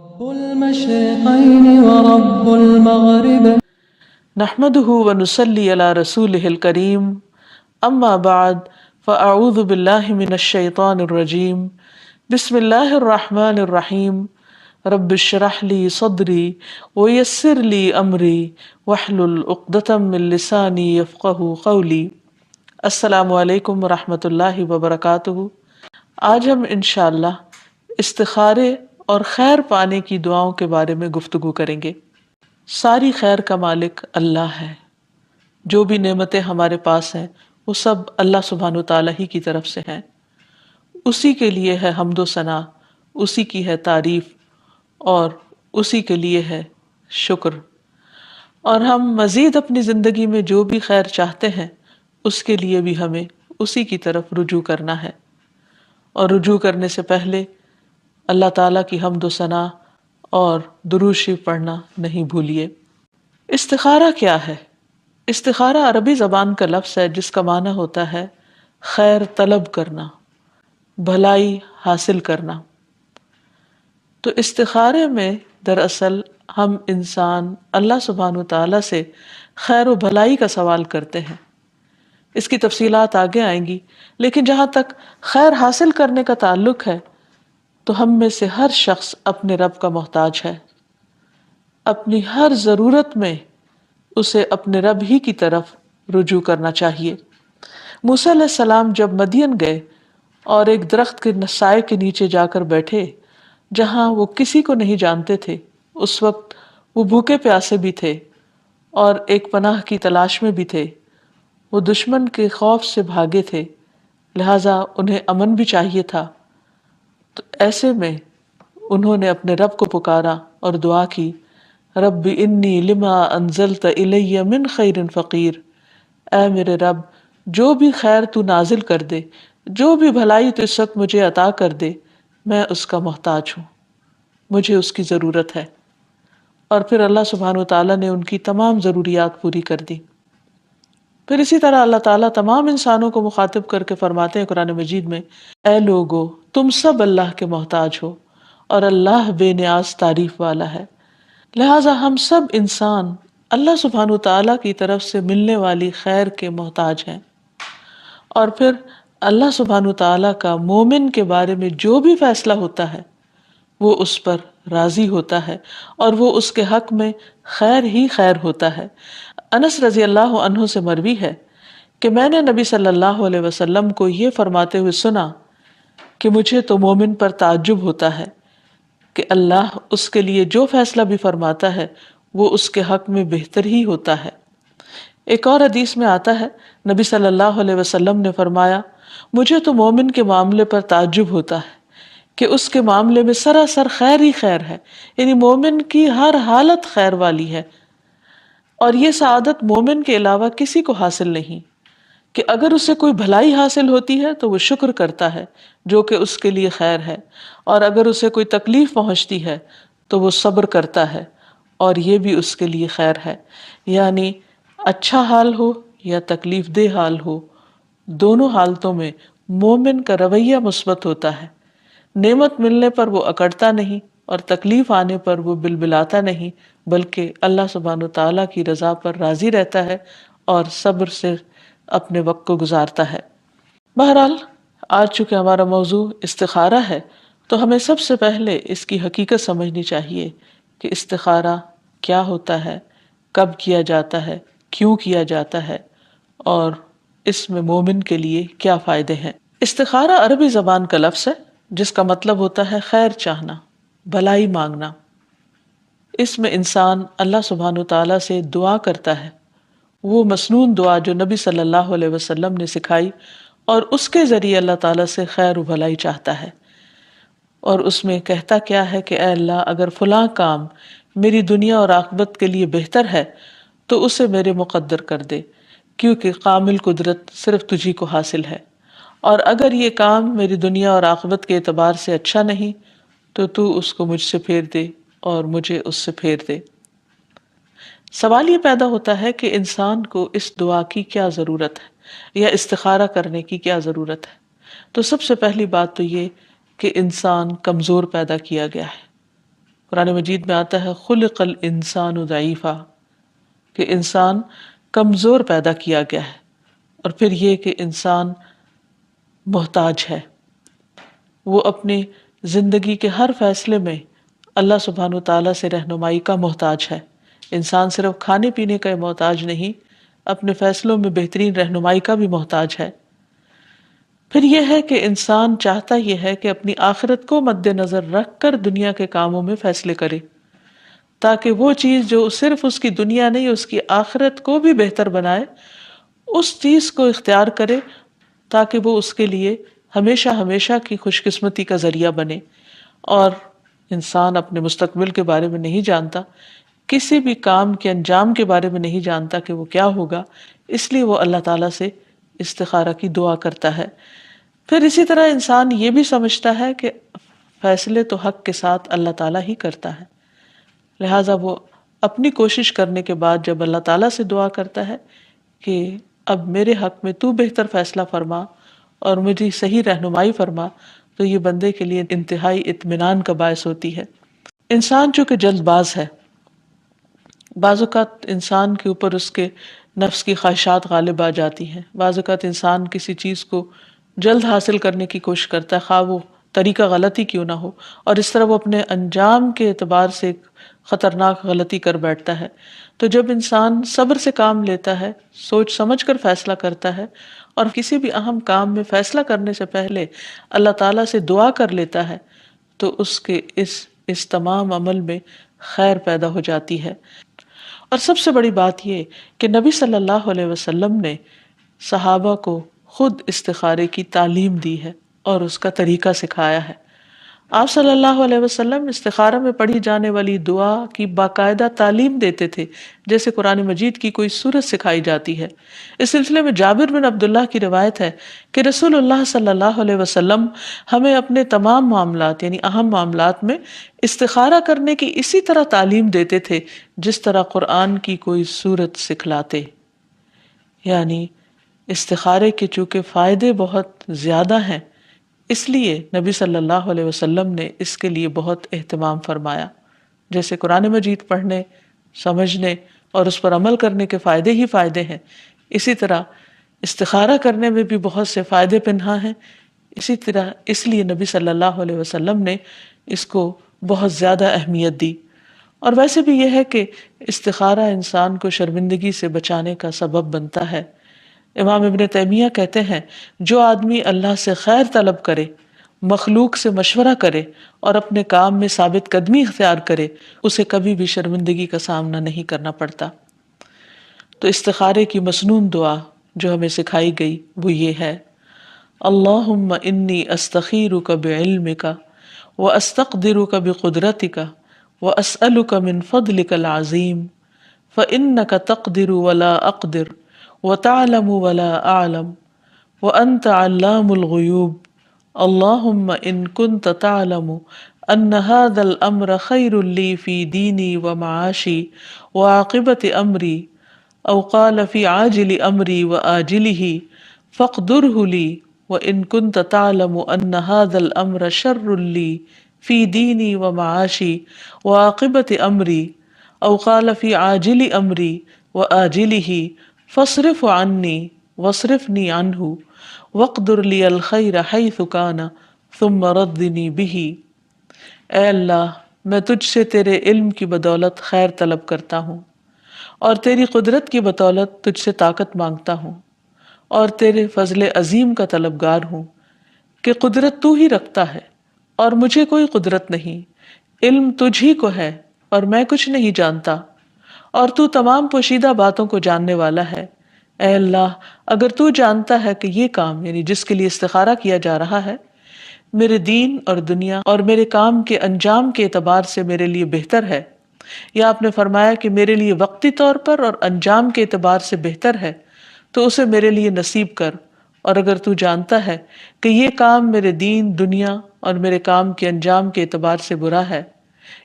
رب المشرقين ورب المغرب نحمده ونصلي على رسوله الكريم اما بعد فاعوذ بالله من الشيطان الرجيم بسم الله الرحمن الرحيم رب اشرح لي صدري ويسر لي امري واحلل عقدة من لساني يفقهوا قولي۔ السلام علیکم ورحمۃ اللہ وبرکاتہ۔ آج ہم انشاءاللہ استخارے اور خیر پانے کی دعاؤں کے بارے میں گفتگو کریں گے۔ ساری خیر کا مالک اللہ ہے۔ جو بھی نعمتیں ہمارے پاس ہیں وہ سب اللہ سبحانہ و تعالیٰ ہی کی طرف سے ہیں۔ اسی کے لیے ہے حمد و ثنا، اسی کی ہے تعریف اور اسی کے لیے ہے شکر۔ اور ہم مزید اپنی زندگی میں جو بھی خیر چاہتے ہیں اس کے لیے بھی ہمیں اسی کی طرف رجوع کرنا ہے، اور رجوع کرنے سے پہلے اللہ تعالیٰ کی حمد و ثنا اور درود شریف پڑھنا نہیں بھولیے۔ استخارہ کیا ہے؟ استخارہ عربی زبان کا لفظ ہے جس کا معنی ہوتا ہے خیر طلب کرنا، بھلائی حاصل کرنا۔ تو استخارے میں دراصل ہم انسان اللہ سبحانہ و تعالیٰ سے خیر و بھلائی کا سوال کرتے ہیں۔ اس کی تفصیلات آگے آئیں گی، لیکن جہاں تک خیر حاصل کرنے کا تعلق ہے تو ہم میں سے ہر شخص اپنے رب کا محتاج ہے۔ اپنی ہر ضرورت میں اسے اپنے رب ہی کی طرف رجوع کرنا چاہیے۔ موسیٰ علیہ السلام جب مدین گئے اور ایک درخت کے سائے کے نیچے جا کر بیٹھے جہاں وہ کسی کو نہیں جانتے تھے، اس وقت وہ بھوکے پیاسے بھی تھے اور ایک پناہ کی تلاش میں بھی تھے۔ وہ دشمن کے خوف سے بھاگے تھے، لہٰذا انہیں امن بھی چاہیے تھا۔ تو ایسے میں انہوں نے اپنے رب کو پکارا اور دعا کی، رب انی لما انزلت الی من خیر فقیر۔ اے میرے رب، جو بھی خیر تو نازل کر دے، جو بھی بھلائی تو اس وقت مجھے عطا کر دے، میں اس کا محتاج ہوں، مجھے اس کی ضرورت ہے۔ اور پھر اللہ سبحانہ و تعالیٰ نے ان کی تمام ضروریات پوری کر دی۔ پھر اسی طرح اللہ تعالیٰ تمام انسانوں کو مخاطب کر کے فرماتے ہیں قرآن مجید میں، اے لوگو تم سب اللہ کے محتاج ہو اور اللہ بے نیاز تعریف والا ہے۔ لہٰذا ہم سب انسان اللہ سبحانہ تعالیٰ کی طرف سے ملنے والی خیر کے محتاج ہیں۔ اور پھر اللہ سبحانہ تعالیٰ کا مومن کے بارے میں جو بھی فیصلہ ہوتا ہے وہ اس پر راضی ہوتا ہے اور وہ اس کے حق میں خیر ہی خیر ہوتا ہے۔ انس رضی اللہ عنہ سے مروی ہے کہ میں نے نبی صلی اللہ علیہ وسلم کو یہ فرماتے ہوئے سنا کہ مجھے تو مومن پر تعجب ہوتا ہے کہ اللہ اس کے لیے جو فیصلہ بھی فرماتا ہے وہ اس کے حق میں بہتر ہی ہوتا ہے۔ ایک اور حدیث میں آتا ہے، نبی صلی اللہ علیہ وسلم نے فرمایا، مجھے تو مومن کے معاملے پر تعجب ہوتا ہے کہ اس کے معاملے میں سراسر خیر ہی خیر ہے، یعنی مومن کی ہر حالت خیر والی ہے، اور یہ سعادت مومن کے علاوہ کسی کو حاصل نہیں کہ اگر اسے کوئی بھلائی حاصل ہوتی ہے تو وہ شکر کرتا ہے جو کہ اس کے لیے خیر ہے، اور اگر اسے کوئی تکلیف پہنچتی ہے تو وہ صبر کرتا ہے اور یہ بھی اس کے لیے خیر ہے۔ یعنی اچھا حال ہو یا تکلیف دہ حال ہو، دونوں حالتوں میں مومن کا رویہ مثبت ہوتا ہے۔ نعمت ملنے پر وہ اکڑتا نہیں اور تکلیف آنے پر وہ بلبلاتا نہیں، بلکہ اللہ سبحانہ تعالیٰ کی رضا پر راضی رہتا ہے اور صبر سے اپنے وقت کو گزارتا ہے۔ بہرحال آج چونکہ ہمارا موضوع استخارہ ہے تو ہمیں سب سے پہلے اس کی حقیقت سمجھنی چاہیے کہ استخارہ کیا ہوتا ہے، کب کیا جاتا ہے، کیوں کیا جاتا ہے، اور اس میں مومن کے لیے کیا فائدے ہیں۔ استخارہ عربی زبان کا لفظ ہے جس کا مطلب ہوتا ہے خیر چاہنا، بھلائی مانگنا۔ اس میں انسان اللہ سبحانہ تعالیٰ سے دعا کرتا ہے، وہ مسنون دعا جو نبی صلی اللہ علیہ وسلم نے سکھائی، اور اس کے ذریعے اللہ تعالیٰ سے خیر و بھلائی چاہتا ہے، اور اس میں کہتا کیا ہے کہ اے اللہ، اگر فلاں کام میری دنیا اور آخرت کے لیے بہتر ہے تو اسے میرے مقدر کر دے، کیونکہ کامل قدرت صرف تجھی کو حاصل ہے، اور اگر یہ کام میری دنیا اور آخرت کے اعتبار سے اچھا نہیں تو اس کو مجھ سے پھیر دے اور مجھے اس سے پھیر دے۔ سوال یہ پیدا ہوتا ہے کہ انسان کو اس دعا کی کیا ضرورت ہے یا استخارہ کرنے کی کیا ضرورت ہے؟ تو سب سے پہلی بات تو یہ کہ انسان کمزور پیدا کیا گیا ہے، قرآن مجید میں آتا ہے خلق الانسان ضعیفا، کہ انسان کمزور پیدا کیا گیا ہے، اور پھر یہ کہ انسان محتاج ہے، وہ اپنی زندگی کے ہر فیصلے میں اللہ سبحانہ وتعالیٰ سے رہنمائی کا محتاج ہے۔ انسان صرف کھانے پینے کا محتاج نہیں، اپنے فیصلوں میں بہترین رہنمائی کا بھی محتاج ہے۔ پھر یہ ہے کہ انسان چاہتا یہ ہے کہ اپنی آخرت کو مد نظر رکھ کر دنیا کے کاموں میں فیصلے کرے، تاکہ وہ چیز جو صرف اس کی دنیا نہیں اس کی آخرت کو بھی بہتر بنائے، اس چیز کو اختیار کرے تاکہ وہ اس کے لیے ہمیشہ ہمیشہ کی خوش قسمتی کا ذریعہ بنے۔ اور انسان اپنے مستقبل کے بارے میں نہیں جانتا، کسی بھی کام کے انجام کے بارے میں نہیں جانتا کہ وہ کیا ہوگا، اس لیے وہ اللہ تعالیٰ سے استخارہ کی دعا کرتا ہے۔ پھر اسی طرح انسان یہ بھی سمجھتا ہے کہ فیصلے تو حق کے ساتھ اللہ تعالیٰ ہی کرتا ہے، لہٰذا وہ اپنی کوشش کرنے کے بعد جب اللہ تعالیٰ سے دعا کرتا ہے کہ اب میرے حق میں تو بہتر فیصلہ فرما اور مجھے صحیح رہنمائی فرما، تو یہ بندے کے لیے انتہائی اطمینان کا باعث ہوتی ہے۔ انسان چونکہ جلد باز ہے، بعض اوقات انسان کے اوپر اس کے نفس کی خواہشات غالب آ جاتی ہیں، بعض اوقات انسان کسی چیز کو جلد حاصل کرنے کی کوشش کرتا ہے، خواہ وہ طریقہ غلطی کیوں نہ ہو، اور اس طرح وہ اپنے انجام کے اعتبار سے ایک خطرناک غلطی کر بیٹھتا ہے۔ تو جب انسان صبر سے کام لیتا ہے، سوچ سمجھ کر فیصلہ کرتا ہے، اور کسی بھی اہم کام میں فیصلہ کرنے سے پہلے اللہ تعالیٰ سے دعا کر لیتا ہے، تو اس کے اس تمام عمل میں خیر پیدا ہو جاتی ہے۔ اور سب سے بڑی بات یہ کہ نبی صلی اللہ علیہ وسلم نے صحابہ کو خود استخارے کی تعلیم دی ہے اور اس کا طریقہ سکھایا ہے۔ آپ صلی اللہ علیہ وسلم استخارہ میں پڑھی جانے والی دعا کی باقاعدہ تعلیم دیتے تھے، جیسے قرآن مجید کی کوئی سورت سکھائی جاتی ہے۔ اس سلسلے میں جابر بن عبداللہ کی روایت ہے کہ رسول اللہ صلی اللہ علیہ وسلم ہمیں اپنے تمام معاملات یعنی اہم معاملات میں استخارہ کرنے کی اسی طرح تعلیم دیتے تھے جس طرح قرآن کی کوئی سورت سکھلاتے۔ یعنی استخارے کے چونکہ فائدے بہت زیادہ ہیں، اس لیے نبی صلی اللہ علیہ وسلم نے اس کے لیے بہت اہتمام فرمایا۔ جیسے قرآن مجید پڑھنے، سمجھنے اور اس پر عمل کرنے کے فائدے ہی فائدے ہیں، اسی طرح استخارہ کرنے میں بھی بہت سے فائدے پنہاں ہیں۔ اسی طرح اس لیے نبی صلی اللہ علیہ وسلم نے اس کو بہت زیادہ اہمیت دی۔ اور ویسے بھی یہ ہے کہ استخارہ انسان کو شرمندگی سے بچانے کا سبب بنتا ہے۔ امام ابن تیمیہ کہتے ہیں جو آدمی اللہ سے خیر طلب کرے، مخلوق سے مشورہ کرے اور اپنے کام میں ثابت قدمی اختیار کرے، اسے کبھی بھی شرمندگی کا سامنا نہیں کرنا پڑتا۔ تو استخارے کی مسنون دعا جو ہمیں سکھائی گئی وہ یہ ہے: اللہم انی استخیرک بعلمک واستقدرک بقدرتک واسألک من فضلک العظیم فإنک تقدر ولا اقدر وتعلم ولا اعلم وانت علام الغیوب اللہم ان کنت تعلم ان هذا الامر خیر لی فی دینی ومعاشی وعاقبت امری او قال فی عاجل امری وآجلہ فاقدرہ لی وان کنت تعلم ان هذا الامر شر لی فی دینی ومعاشی وعاقبت امری او قال فی عاجل امری وآجلہ فاصرف عنی واصرفنی عنہ واقدر لی الخیر حیث کان ثم ردنی بہ۔ اے اللہ، میں تجھ سے تیرے علم کی بدولت خیر طلب کرتا ہوں، اور تیری قدرت کی بدولت تجھ سے طاقت مانگتا ہوں، اور تیرے فضل عظیم کا طلبگار ہوں کہ قدرت تو ہی رکھتا ہے اور مجھے کوئی قدرت نہیں، علم تجھ ہی کو ہے اور میں کچھ نہیں جانتا، اور تو تمام پوشیدہ باتوں کو جاننے والا ہے۔ اے اللہ، اگر تو جانتا ہے کہ یہ کام یعنی جس کے لیے استخارہ کیا جا رہا ہے میرے دین اور دنیا اور میرے کام کے انجام کے اعتبار سے میرے لیے بہتر ہے، یا آپ نے فرمایا کہ میرے لیے وقتی طور پر اور انجام کے اعتبار سے بہتر ہے، تو اسے میرے لیے نصیب کر۔ اور اگر تو جانتا ہے کہ یہ کام میرے دین، دنیا اور میرے کام کے انجام کے اعتبار سے برا ہے،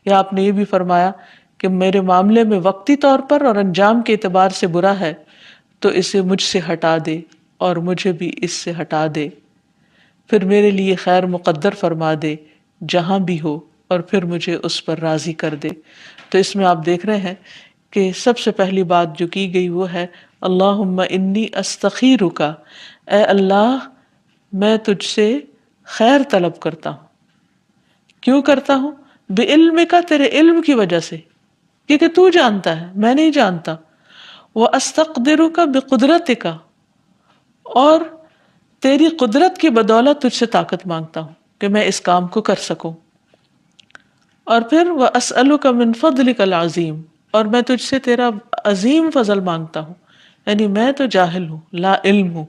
یا آپ نے یہ بھی فرمایا کہ میرے معاملے میں وقتی طور پر اور انجام کے اعتبار سے برا ہے، تو اسے مجھ سے ہٹا دے اور مجھے بھی اس سے ہٹا دے، پھر میرے لیے خیر مقدر فرما دے جہاں بھی ہو اور پھر مجھے اس پر راضی کر دے۔ تو اس میں آپ دیکھ رہے ہیں کہ سب سے پہلی بات جو کی گئی وہ ہے اللہم انی استخیرک، اے اللہ میں تجھ سے خیر طلب کرتا ہوں۔ کیوں کرتا ہوں؟ بعلمک، تیرے علم کی وجہ سے، کیونکہ تو جانتا ہے، میں نہیں جانتا۔ واستقدرک بقدرتک، اور تیری قدرت کی بدولت تجھ سے طاقت مانگتا ہوں کہ میں اس کام کو کر سکوں۔ اور پھر واسألک من فضلک العظیم، اور میں تجھ سے تیرا عظیم فضل مانگتا ہوں، یعنی میں تو جاہل ہوں، لا علم ہوں،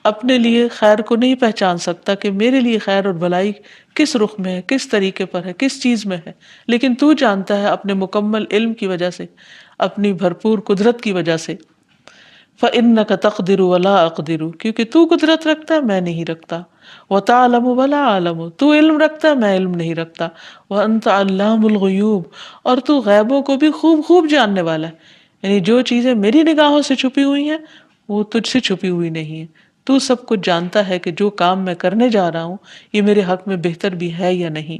اپنے لیے خیر کو نہیں پہچان سکتا کہ میرے لیے خیر اور بھلائی کس رخ میں ہے، کس طریقے پر ہے، کس چیز میں ہے، لیکن تو جانتا ہے اپنے مکمل علم کی وجہ سے، اپنی بھرپور قدرت کی وجہ سے۔ فإنک تقدر ولا اقدر، کیونکہ تو قدرت رکھتا ہے میں نہیں رکھتا، وتعلم ولا اعلم، تو علم رکھتا ہے میں علم نہیں رکھتا، وانت علام الغیوب، اور تو غیبوں کو بھی خوب خوب جاننے والا ہے، یعنی جو چیزیں میری نگاہوں سے چھپی ہوئی ہیں وہ تجھ سے چھپی ہوئی نہیں ہیں، تو سب کچھ جانتا ہے کہ جو کام میں کرنے جا رہا ہوں یہ میرے حق میں بہتر بھی ہے یا نہیں۔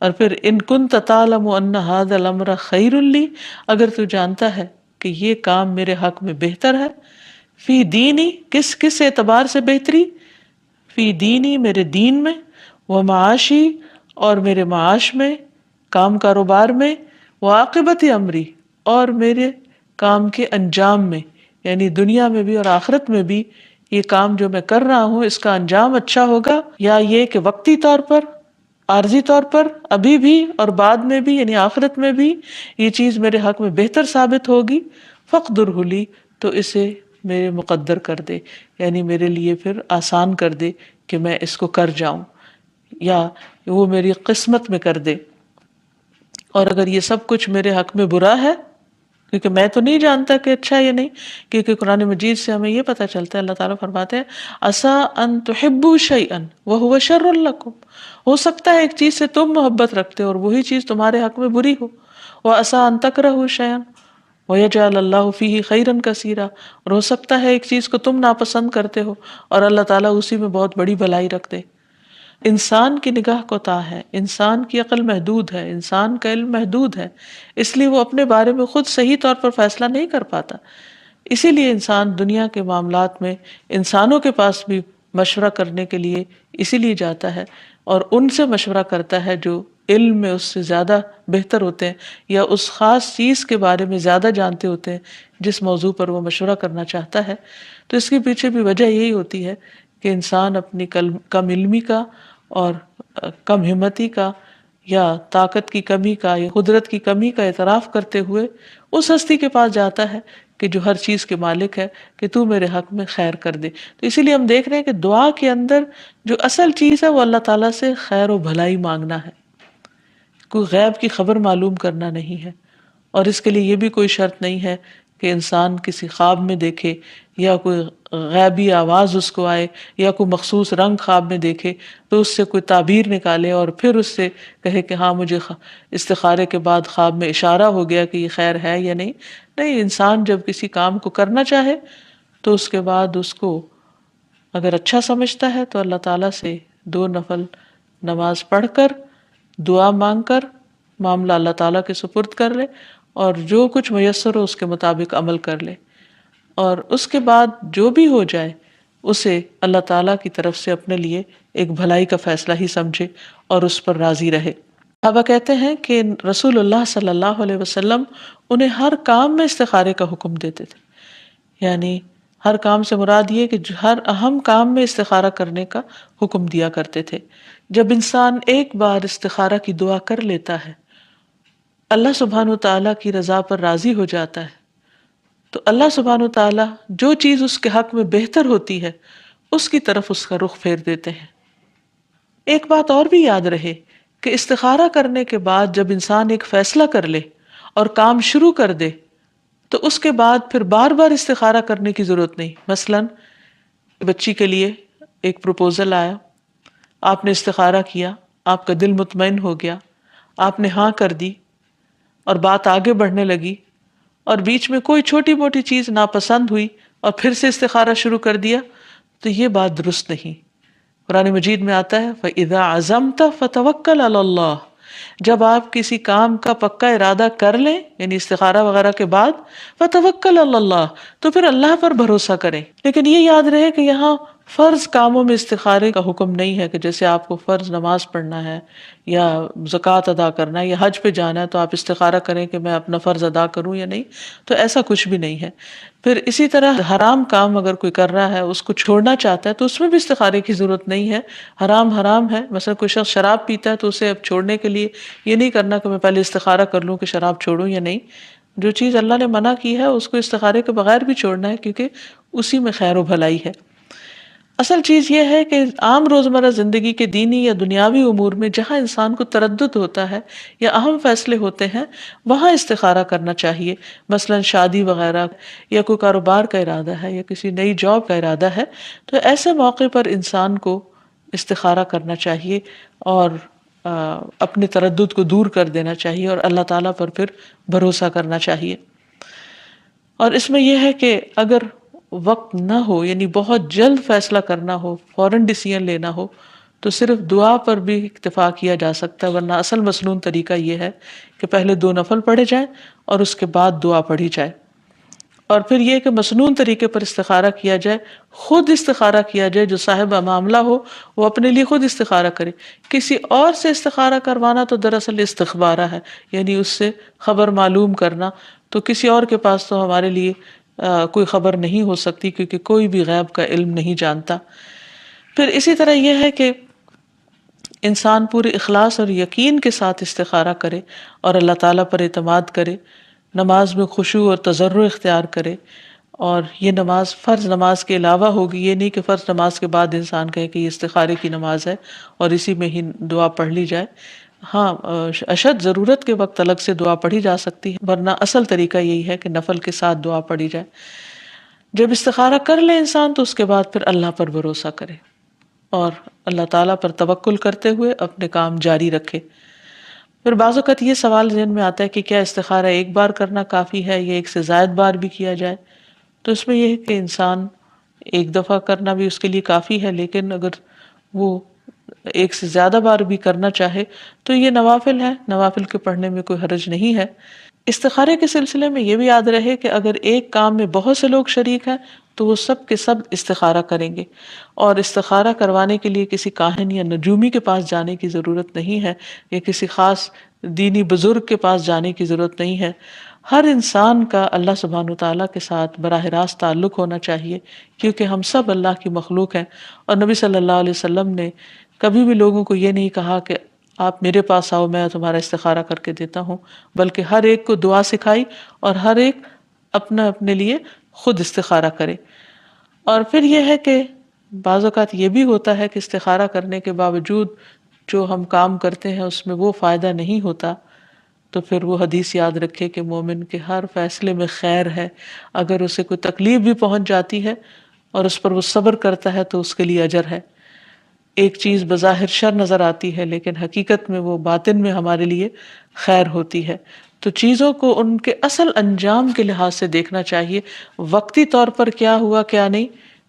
اور پھر ان کنت تعلم ان ھذا الامر خیر لی، اگر تو جانتا ہے کہ یہ کام میرے حق میں بہتر ہے، فی دینی، کس اعتبار سے بہتری؟ فی دینی، میرے دین میں، و معاشی، اور میرے معاش میں، کام کاروبار میں، و عاقبت امری، اور میرے کام کے انجام میں، یعنی دنیا میں بھی اور آخرت میں بھی یہ کام جو میں کر رہا ہوں اس کا انجام اچھا ہوگا، یا یہ کہ وقتی طور پر، عارضی طور پر، ابھی بھی اور بعد میں بھی، یعنی آخرت میں بھی یہ چیز میرے حق میں بہتر ثابت ہوگی، فقدرہ لی، تو اسے میرے مقدر کر دے، یعنی میرے لیے پھر آسان کر دے کہ میں اس کو کر جاؤں، یا وہ میری قسمت میں کر دے۔ اور اگر یہ سب کچھ میرے حق میں برا ہے، کیونکہ میں تو نہیں جانتا کہ اچھا ہے یا نہیں، کیونکہ قرآن مجید سے ہمیں یہ پتہ چلتا ہے، اللہ تعالیٰ فرماتے ہیں عسیٰ ان تحبوا شیئا وہو شر لکم، ہو سکتا ہے ایک چیز سے تم محبت رکھتے ہو اور وہی چیز تمہارے حق میں بری ہو، وعسیٰ ان تکرہوا شیئا ویجعل اللہ فیہ خیرا کثیرا، اور ہو سکتا ہے ایک چیز کو تم ناپسند کرتے ہو اور اللہ تعالیٰ اسی میں بہت بڑی بھلائی رکھ دے۔ انسان کی نگاہ کوتاہ ہے، انسان کی عقل محدود ہے، انسان کا علم محدود ہے، اس لیے وہ اپنے بارے میں خود صحیح طور پر فیصلہ نہیں کر پاتا، اسی لیے انسان دنیا کے معاملات میں انسانوں کے پاس بھی مشورہ کرنے کے لیے اسی لیے جاتا ہے اور ان سے مشورہ کرتا ہے جو علم میں اس سے زیادہ بہتر ہوتے ہیں یا اس خاص چیز کے بارے میں زیادہ جانتے ہوتے ہیں جس موضوع پر وہ مشورہ کرنا چاہتا ہے۔ تو اس کے پیچھے بھی وجہ یہی ہوتی ہے کہ انسان اپنی کم علمی کا اور کم ہمتی کا یا طاقت کی کمی کا یا قدرت کی کمی کا اعتراف کرتے ہوئے اس ہستی کے پاس جاتا ہے کہ جو ہر چیز کے مالک ہے کہ تو میرے حق میں خیر کر دے۔ تو اسی لیے ہم دیکھ رہے ہیں کہ دعا کے اندر جو اصل چیز ہے وہ اللہ تعالیٰ سے خیر و بھلائی مانگنا ہے، کوئی غیب کی خبر معلوم کرنا نہیں ہے، اور اس کے لیے یہ بھی کوئی شرط نہیں ہے کہ انسان کسی خواب میں دیکھے یا کوئی غیبی آواز اس کو آئے یا کوئی مخصوص رنگ خواب میں دیکھے تو اس سے کوئی تعبیر نکالے اور پھر اس سے کہے کہ ہاں مجھے استخارے کے بعد خواب میں اشارہ ہو گیا کہ یہ خیر ہے یا نہیں۔ نہیں، انسان جب کسی کام کو کرنا چاہے تو اس کے بعد اس کو اگر اچھا سمجھتا ہے تو اللہ تعالیٰ سے 2 نفل نماز پڑھ کر دعا مانگ کر معاملہ اللہ تعالیٰ کے سپرد کر لے اور جو کچھ میسر ہو اس کے مطابق عمل کر لے، اور اس کے بعد جو بھی ہو جائے اسے اللہ تعالیٰ کی طرف سے اپنے لیے ایک بھلائی کا فیصلہ ہی سمجھے اور اس پر راضی رہے۔ صحابہ کہتے ہیں کہ رسول اللہ صلی اللہ علیہ وسلم انہیں ہر کام میں استخارے کا حکم دیتے تھے، یعنی ہر کام سے مراد یہ کہ ہر اہم کام میں استخارہ کرنے کا حکم دیا کرتے تھے۔ جب انسان ایک بار استخارہ کی دعا کر لیتا ہے، اللہ سبحانہ وتعالیٰ کی رضا پر راضی ہو جاتا ہے، تو اللہ سبحانہ وتعالیٰ جو چیز اس کے حق میں بہتر ہوتی ہے اس کی طرف اس کا رخ پھیر دیتے ہیں۔ ایک بات اور بھی یاد رہے کہ استخارہ کرنے کے بعد جب انسان ایک فیصلہ کر لے اور کام شروع کر دے تو اس کے بعد پھر بار بار استخارہ کرنے کی ضرورت نہیں۔ مثلاً بچی کے لیے ایک پروپوزل آیا، آپ نے استخارہ کیا، آپ کا دل مطمئن ہو گیا، آپ نے ہاں کر دی اور بات آگے بڑھنے لگی اور بیچ میں کوئی چھوٹی موٹی چیز ناپسند ہوئی اور پھر سے استخارہ شروع کر دیا، تو یہ بات درست نہیں۔ قرآن مجید میں آتا ہے فَإِذَا عَزَمْتَ فَتَوَكَّلْ عَلَى اللَّهِ، جب آپ کسی کام کا پکا ارادہ کر لیں یعنی استخارہ وغیرہ کے بعد فَتَوَكَّلْ عَلَى اللَّهِ تو پھر اللہ پر بھروسہ کریں. لیکن یہ یاد رہے کہ یہاں فرض کاموں میں استخارے کا حکم نہیں ہے کہ جیسے آپ کو فرض نماز پڑھنا ہے یا زکوٰۃ ادا کرنا ہے یا حج پہ جانا ہے تو آپ استخارہ کریں کہ میں اپنا فرض ادا کروں یا نہیں، تو ایسا کچھ بھی نہیں ہے. پھر اسی طرح حرام کام اگر کوئی کر رہا ہے اس کو چھوڑنا چاہتا ہے تو اس میں بھی استخارے کی ضرورت نہیں ہے. حرام ہے، مثلا کوئی شخص شراب پیتا ہے تو اسے اب چھوڑنے کے لیے یہ نہیں کرنا کہ میں پہلے استخارہ کر لوں کہ شراب چھوڑوں یا نہیں. جو چیز اللہ نے منع کی ہے اس کو استخارے کے بغیر بھی چھوڑنا ہے کیونکہ اسی میں خیر و بھلائی ہے. اصل چیز یہ ہے کہ عام روزمرہ زندگی کے دینی یا دنیاوی امور میں جہاں انسان کو تردد ہوتا ہے یا اہم فیصلے ہوتے ہیں وہاں استخارہ کرنا چاہیے. مثلا شادی وغیرہ یا کوئی کاروبار کا ارادہ ہے یا کسی نئی جاب کا ارادہ ہے تو ایسے موقع پر انسان کو استخارہ کرنا چاہیے اور اپنے تردد کو دور کر دینا چاہیے اور اللہ تعالیٰ پر پھر بھروسہ کرنا چاہیے. اور اس میں یہ ہے کہ اگر وقت نہ ہو یعنی بہت جلد فیصلہ کرنا ہو، فوراً ڈیسیژن لینا ہو تو صرف دعا پر بھی اکتفا کیا جا سکتا ہے، ورنہ اصل مسنون طریقہ یہ ہے کہ پہلے 2 نفل پڑھے جائیں اور اس کے بعد دعا پڑھی جائے. اور پھر یہ کہ مسنون طریقے پر استخارہ کیا جائے، خود استخارہ کیا جائے. جو صاحب معاملہ ہو وہ اپنے لیے خود استخارہ کرے. کسی اور سے استخارہ کروانا تو دراصل استخبارہ ہے، یعنی اس سے خبر معلوم کرنا. تو کسی اور کے پاس تو ہمارے لیے کوئی خبر نہیں ہو سکتی کیونکہ کوئی بھی غیب کا علم نہیں جانتا. پھر اسی طرح یہ ہے کہ انسان پورے اخلاص اور یقین کے ساتھ استخارہ کرے اور اللہ تعالیٰ پر اعتماد کرے، نماز میں خشوع اور تضرع اختیار کرے. اور یہ نماز فرض نماز کے علاوہ ہوگی، یہ نہیں کہ فرض نماز کے بعد انسان کہے کہ یہ استخارے کی نماز ہے اور اسی میں ہی دعا پڑھ لی جائے. ہاں اشد ضرورت کے وقت الگ سے دعا پڑھی جا سکتی ہے، ورنہ اصل طریقہ یہی ہے کہ نفل کے ساتھ دعا پڑھی جائے. جب استخارہ کر لے انسان تو اس کے بعد پھر اللہ پر بھروسہ کرے اور اللہ تعالیٰ پر توکل کرتے ہوئے اپنے کام جاری رکھے. پھر بعض اوقات یہ سوال ذہن میں آتا ہے کہ کیا استخارہ ایک بار کرنا کافی ہے یا ایک سے زائد بار بھی کیا جائے؟ تو اس میں یہ ہے کہ انسان ایک دفعہ کرنا بھی اس کے لیے کافی ہے، لیکن اگر وہ ایک سے زیادہ بار بھی کرنا چاہے تو یہ نوافل ہے، نوافل کے پڑھنے میں کوئی حرج نہیں ہے. استخارے کے سلسلے میں یہ بھی یاد رہے کہ اگر ایک کام میں بہت سے لوگ شریک ہیں تو وہ سب کے سب استخارہ کریں گے، اور استخارہ کروانے کے لیے کسی کاہن یا نجومی کے پاس جانے کی ضرورت نہیں ہے یا کسی خاص دینی بزرگ کے پاس جانے کی ضرورت نہیں ہے. ہر انسان کا اللہ سبحانہ وتعالیٰ کے ساتھ براہ راست تعلق ہونا چاہیے کیونکہ ہم سب اللہ کی مخلوق ہیں. اور نبی صلی اللہ علیہ وسلم نے کبھی بھی لوگوں کو یہ نہیں کہا کہ آپ میرے پاس آؤ میں تمہارا استخارہ کر کے دیتا ہوں، بلکہ ہر ایک کو دعا سکھائی اور ہر ایک اپنے لیے خود استخارہ کرے. اور پھر یہ ہے کہ بعض اوقات یہ بھی ہوتا ہے کہ استخارہ کرنے کے باوجود جو ہم کام کرتے ہیں اس میں وہ فائدہ نہیں ہوتا، تو پھر وہ حدیث یاد رکھے کہ مومن کے ہر فیصلے میں خیر ہے. اگر اسے کوئی تکلیف بھی پہنچ جاتی ہے اور اس پر وہ صبر کرتا ہے تو اس کے لیے اجر ہے. ایک چیز بظاہر شر نظر آتی ہے لیکن حقیقت میں وہ باطن میں ہمارے لیے خیر ہوتی ہے. تو چیزوں کو ان کے اصل انجام کے لحاظ سے دیکھنا چاہیے، وقتی طور پر کیا ہوا کیا نہیں،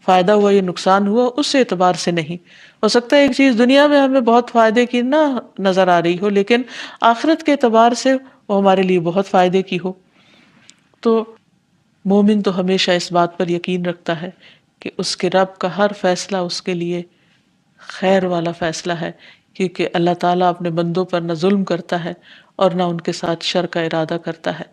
فائدہ ہوا یا نقصان ہوا، اس اعتبار سے نہیں. ہو سکتا ہے ایک چیز دنیا میں ہمیں بہت فائدے کی نہ نظر آ رہی ہو لیکن آخرت کے اعتبار سے وہ ہمارے لیے بہت فائدے کی ہو. تو مومن تو ہمیشہ اس بات پر یقین رکھتا ہے کہ اس کے رب کا ہر فیصلہ اس کے لیے خیر والا فیصلہ ہے، کیونکہ اللہ تعالیٰ اپنے بندوں پر نہ ظلم کرتا ہے اور نہ ان کے ساتھ شر کا ارادہ کرتا ہے.